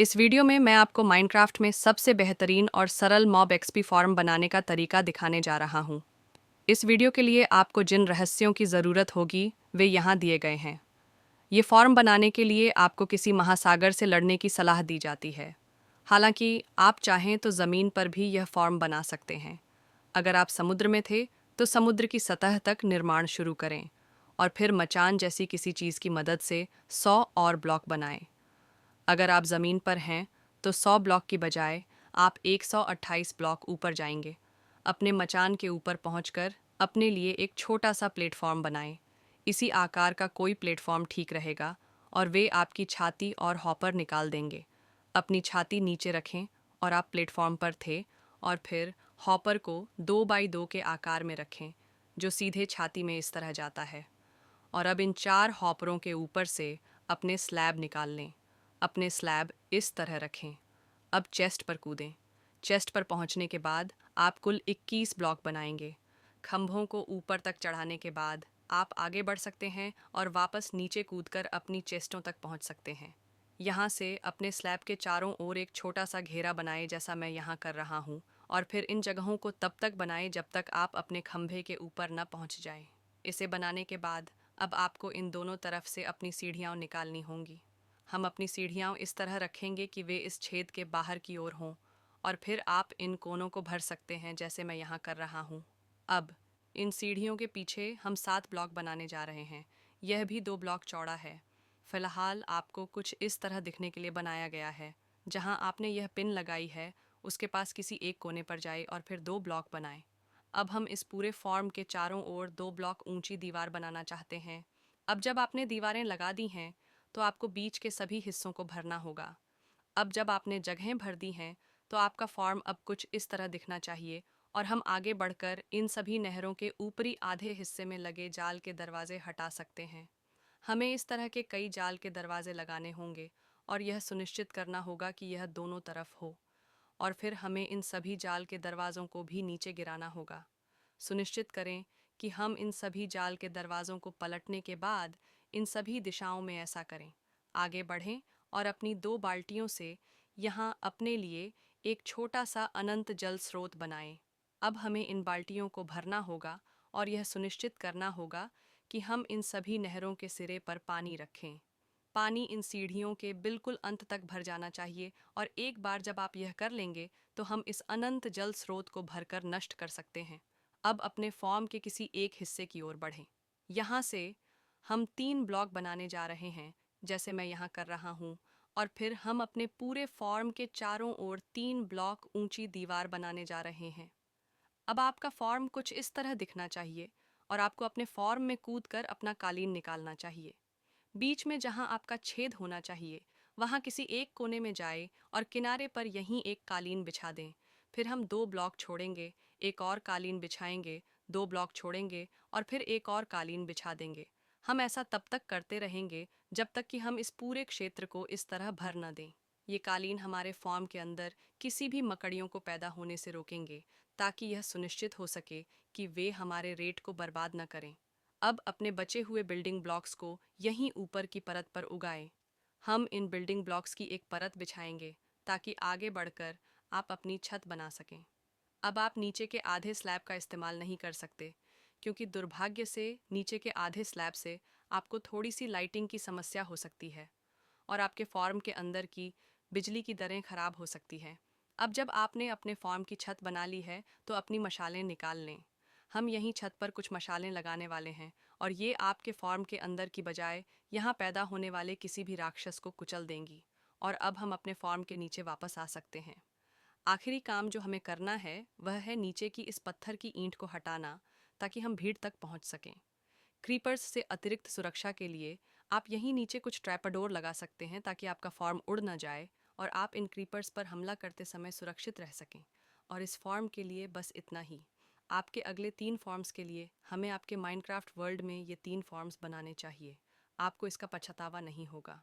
इस वीडियो में मैं आपको माइनक्राफ्ट में सबसे बेहतरीन और सरल मॉब एक्सपी फॉर्म बनाने का तरीका दिखाने जा रहा हूँ। इस वीडियो के लिए आपको जिन रहस्यों की ज़रूरत होगी वे यहाँ दिए गए हैं। ये फॉर्म बनाने के लिए आपको किसी महासागर से लड़ने की सलाह दी जाती है। हालांकि आप चाहें तो ज़मीन पर भी यह फॉर्म बना सकते हैं। अगर आप समुद्र में थे तो समुद्र की सतह तक निर्माण शुरू करें और फिर मचान जैसी किसी चीज़ की मदद से 100 और ब्लॉक बनाएं। अगर आप ज़मीन पर हैं तो 100 ब्लॉक की बजाय आप 128 ब्लॉक ऊपर जाएंगे। अपने मचान के ऊपर पहुंचकर अपने लिए एक छोटा सा प्लेटफॉर्म बनाएं। इसी आकार का कोई प्लेटफॉर्म ठीक रहेगा और वे आपकी छाती और हॉपर निकाल देंगे। अपनी छाती नीचे रखें और आप प्लेटफॉर्म पर थे, और फिर हॉपर को 2x2 के आकार में रखें जो सीधे छाती में इस तरह जाता है। और अब इन 4 हॉपरों के ऊपर से अपने स्लैब निकाल लें। अपने स्लैब इस तरह रखें। अब चेस्ट पर कूदें। चेस्ट पर पहुंचने के बाद आप कुल 21 ब्लॉक बनाएंगे। खंभों को ऊपर तक चढ़ाने के बाद आप आगे बढ़ सकते हैं और वापस नीचे कूदकर अपनी चेस्टों तक पहुंच सकते हैं। यहाँ से अपने स्लैब के चारों ओर एक छोटा सा घेरा बनाएं जैसा मैं यहाँ कर रहा हूँ, और फिर इन जगहों को तब तक बनाएं जब तक आप अपने खंभे के ऊपर न पहुँच जाएं। इसे बनाने के बाद अब आपको इन दोनों तरफ से अपनी सीढ़ियाँ निकालनी होंगी। हम अपनी सीढ़ियाँ इस तरह रखेंगे कि वे इस छेद के बाहर की ओर हों, और फिर आप इन कोनों को भर सकते हैं जैसे मैं यहाँ कर रहा हूँ। अब इन सीढ़ियों के पीछे हम 7 ब्लॉक बनाने जा रहे हैं। यह भी 2 ब्लॉक चौड़ा है। फिलहाल आपको कुछ इस तरह दिखने के लिए बनाया गया है। जहाँ आपने यह पिन लगाई है उसके पास किसी एक कोने पर जाए और फिर 2 ब्लॉक बनाएं। अब हम इस पूरे फॉर्म के चारों ओर 2 ब्लॉक ऊंची दीवार बनाना चाहते हैं। अब जब आपने दीवारें लगा दी हैं तो आपको बीच के सभी हिस्सों को भरना होगा। अब जब आपने जगहें भर दी हैं तो आपका फॉर्म अब कुछ इस तरह दिखना चाहिए, और हम आगे बढ़कर इन सभी नहरों के ऊपरी आधे हिस्से में लगे जाल के दरवाजे हटा सकते हैं। हमें इस तरह के कई जाल के दरवाजे लगाने होंगे और यह सुनिश्चित करना होगा कि यह दोनों तरफ हो, और फिर हमें इन सभी जाल के दरवाज़ों को भी नीचे गिराना होगा। सुनिश्चित करें कि हम इन सभी जाल के दरवाज़ों को पलटने के बाद इन सभी दिशाओं में ऐसा करें। आगे बढ़ें और अपनी 2 बाल्टियों से यहाँ अपने लिए एक छोटा सा अनंत जल स्रोत बनाएं। अब हमें इन बाल्टियों को भरना होगा और यह सुनिश्चित करना होगा कि हम इन सभी नहरों के सिरे पर पानी रखें। पानी इन सीढ़ियों के बिल्कुल अंत तक भर जाना चाहिए, और एक बार जब आप यह कर लेंगे तो हम इस अनंत जल स्रोत को भरकर नष्ट कर सकते हैं। अब अपने फॉर्म के किसी एक हिस्से की ओर बढ़ें। यहाँ से हम 3 ब्लॉक बनाने जा रहे हैं जैसे मैं यहाँ कर रहा हूँ, और फिर हम अपने पूरे फॉर्म के चारों ओर 3 ब्लॉक ऊंची दीवार बनाने जा रहे हैं। अब आपका फॉर्म कुछ इस तरह दिखना चाहिए और आपको अपने फॉर्म में कूदकर अपना कालीन निकालना चाहिए। बीच में जहां आपका छेद होना चाहिए वहां किसी एक कोने में जाए और किनारे पर यहीं एक कालीन बिछा दें। फिर हम 2 ब्लॉक छोड़ेंगे, एक और कालीन बिछाएंगे, 2 ब्लॉक छोड़ेंगे और फिर एक और कालीन बिछा देंगे। हम ऐसा तब तक करते रहेंगे जब तक कि हम इस पूरे क्षेत्र को इस तरह भर न दें। ये कालीन हमारे फॉर्म के अंदर किसी भी मकड़ियों को पैदा होने से रोकेंगे, ताकि यह सुनिश्चित हो सके कि वे हमारे रेट को बर्बाद न करें। अब अपने बचे हुए बिल्डिंग ब्लॉक्स को यहीं ऊपर की परत पर उगाएं। हम इन बिल्डिंग ब्लॉक्स की एक परत बिछाएंगे ताकि आगे बढ़कर आप अपनी छत बना सकें। अब आप नीचे के आधे स्लैब का इस्तेमाल नहीं कर सकते, क्योंकि दुर्भाग्य से नीचे के आधे स्लैब से आपको थोड़ी सी लाइटिंग की समस्या हो सकती है और आपके फॉर्म के अंदर की बिजली की दरें खराब हो सकती है। अब जब आपने अपने फॉर्म की छत बना ली है तो अपनी मशालें निकाल लें। हम यहीं छत पर कुछ मशालें लगाने वाले हैं, और ये आपके फॉर्म के अंदर की बजाय यहाँ पैदा होने वाले किसी भी राक्षस को कुचल देंगी। और अब हम अपने फॉर्म के नीचे वापस आ सकते हैं। आखिरी काम जो हमें करना है वह है नीचे की इस पत्थर की ईंट को हटाना, ताकि हम भीड़ तक पहुंच सकें। क्रीपर्स से अतिरिक्त सुरक्षा के लिए आप यहीं नीचे कुछ ट्रैपाडोर लगा सकते हैं ताकि आपका फॉर्म उड़ न जाए और आप इन क्रीपर्स पर हमला करते समय सुरक्षित रह सकें। और इस फॉर्म के लिए बस इतना ही। आपके अगले 3 फॉर्म्स के लिए हमें आपके माइनक्राफ्ट वर्ल्ड में ये 3 फॉर्म्स बनाने चाहिए। आपको इसका पछतावा नहीं होगा।